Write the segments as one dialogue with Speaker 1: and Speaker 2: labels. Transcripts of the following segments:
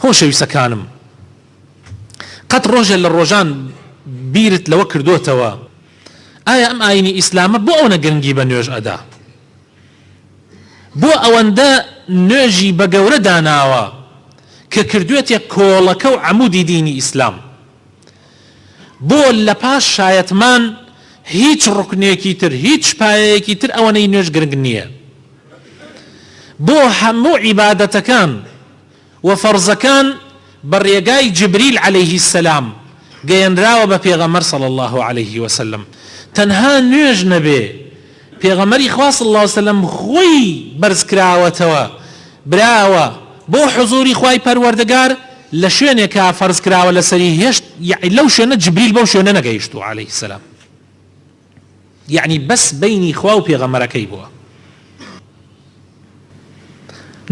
Speaker 1: خۆشەویستەکانم، قەت ڕۆژێ لە ڕۆژان بیرت لەوە کردوتەوە ئایا ئەم ئاینی ئیسلامە بۆ ئەوە گرنگی بە نوێژ ئەدا، بۆ ئەوەندە نوێژی بە گەورە داناوە کە کردوێتە کۆڵەکە و عەمودی دینی ئیسلام، بۆ لە پاش شایەتمان هیچ ڕوکنێکی تر هیچ پایەیەکی تر ئەوەنەی نوێژ گرنگ نییە، بۆ هەموو عیبادەتەکان و فەرزەکان بە ڕێگای جبریل عەلەیهی السەلام گەیەنراوە بە پێغەمبەر صلی الله عليه وسلم. تەنها نوێژ نەبێ، پێغەمبەری خوا صلی الله عليه وسلم خۆی بەرز کراوەتەوە براوە بۆ حوزوری خوای پەروەردگار لە شوێنێکە فەرز کراوە لەسەری هێشت، یعنی لەو شوێنە جبریل بەو شوێنە نەگەیشتووە عەلەیهی السەلام، یعنی بەس بەینی خوا و پێغەمبەرەکەی بووە.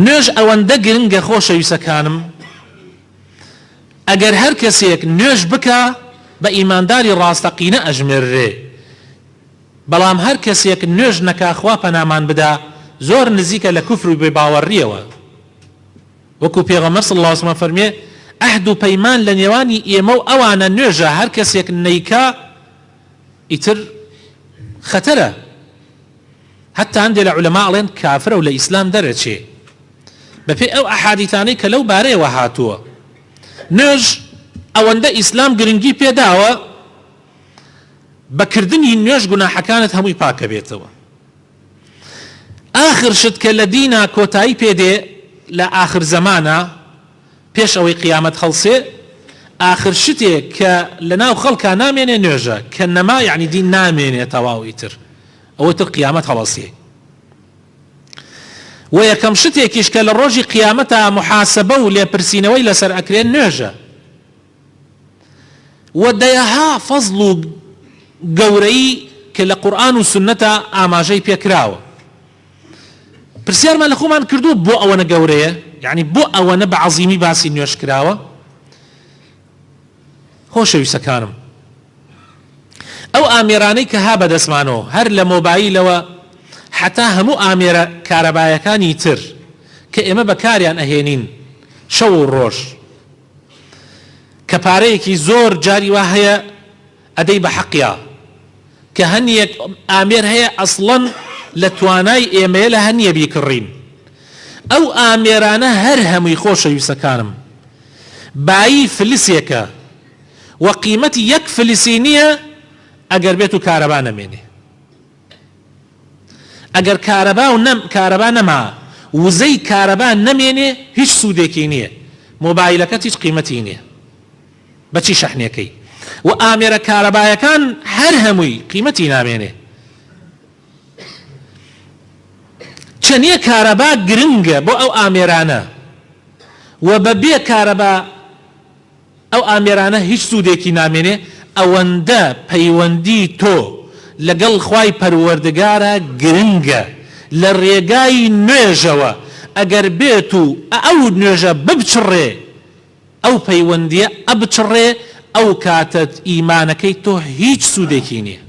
Speaker 1: نوێژ ئەوەندە گرنگە خۆشەویستەکانم، ئەگەر هەر کەسێک نوێژ بکە بە ئیمانداری ڕاستەقینە ئەژمێررێ، بەڵام هەر کەسێک نوێژ نەکا خوا پەنامان بدا زۆر نزیکە لە کوفر و بێباوەڕیەوە. وەکو پێغەمبەر صلی الله علیه وسلم فەرمێ ئەحد و پەیمان لە نێوانی ئێمە و ئەوانە نوێژە، هەر کەسێک نەیکا ئیتر خەتەرە، حتا هەندێک لە عولەما ئەڵێن کافرە و لە ئیسلام دەرەچێ بەپێی ئەو ئەحادیثانەی کە لەو بارەیەوە هاتووە. نوێژ ئەوەندە ئیسلام گرنگی پێداوە بەکردنی نوێژ گوناحەکانت هەمووی پاکە بێتەوە. ئاخر شت کە لە دینە کۆتایی پێدێ لە ئاخر زەمانە پێش ئەوەی قیامەت هەڵسێ، ئاخر شتێک کە لە ناو خەڵکا نامێنێ نوێژە، کە نەما یعنی دین نامێنێ تەواوی تر، ئەوە تر قیامەت هەڵەسێ. و یەکەم شتێکیش کە لە ڕۆژی قیامەتە محاسبە و لێپرسینەوەی لەسەر ئەکرێن نوێژە. و دەیەها فەزڵ و گەورەی کە لە قورئان و سنەتە ئاماژەی پێکراوە. پرسیارمان لە خۆمان کردووە بۆ ئەوەنە گەورەیە، یعنی بۆ ئەوەنە بە عەزیمی باسی نوێژ کراوە؟ خۆشەویستەکانم، ئەو ئامێرانەی کە ها بەدەستمانەوە هەر لە مۆبایلەوە حتا هەموو ئامێرە کارەبایەکانی تر کە ئێمە بەکاریان ئەهێنین شەو و ڕۆژ، کە پارەیەکی زۆر جاری وا هەیە ئەدەی بە حەقیە، کە هەنیەک ئامێر هەیە ئەسڵەن لە توانای ئێمەیە لە هەنیە بیکڕین. ئەو ئامێرانە هەر هەمووی خۆشەویستەکانم بایی فلسێکە و قیمەتی یەک فلسی نییە ئەگەر بێت و کارەبا نەمێنێ. ئەگەر کارەبا نەما وزەی کارەبا نەمێنێ هیچ سوودێکی نییە، مۆبایلەکەت هیچ قیمەتی نییە بەچی شەحنەکەی. و ئامێرە کارەبایەکان هەر هەمووی قیمەتی نامێنێ. چەندە کارەبا گرنگە بۆ ئەو ئامێرانە، و بەبێ کارەبا ئەو ئامێرانە هیچ سوودێکی نامێنێ. ئەوەندە پەیوەندی تۆ لەگەڵ خوای پەروەردگارە گرنگە لە ڕێگای نوێژەوە. ئەگەر بێت و ئەو نوێژە ببچڕێ، ئەو پەیوەندیە ئەبچڕێ، ئەو کاتت ئیمانەکەی تۆ هیچ سوودێکی نییە.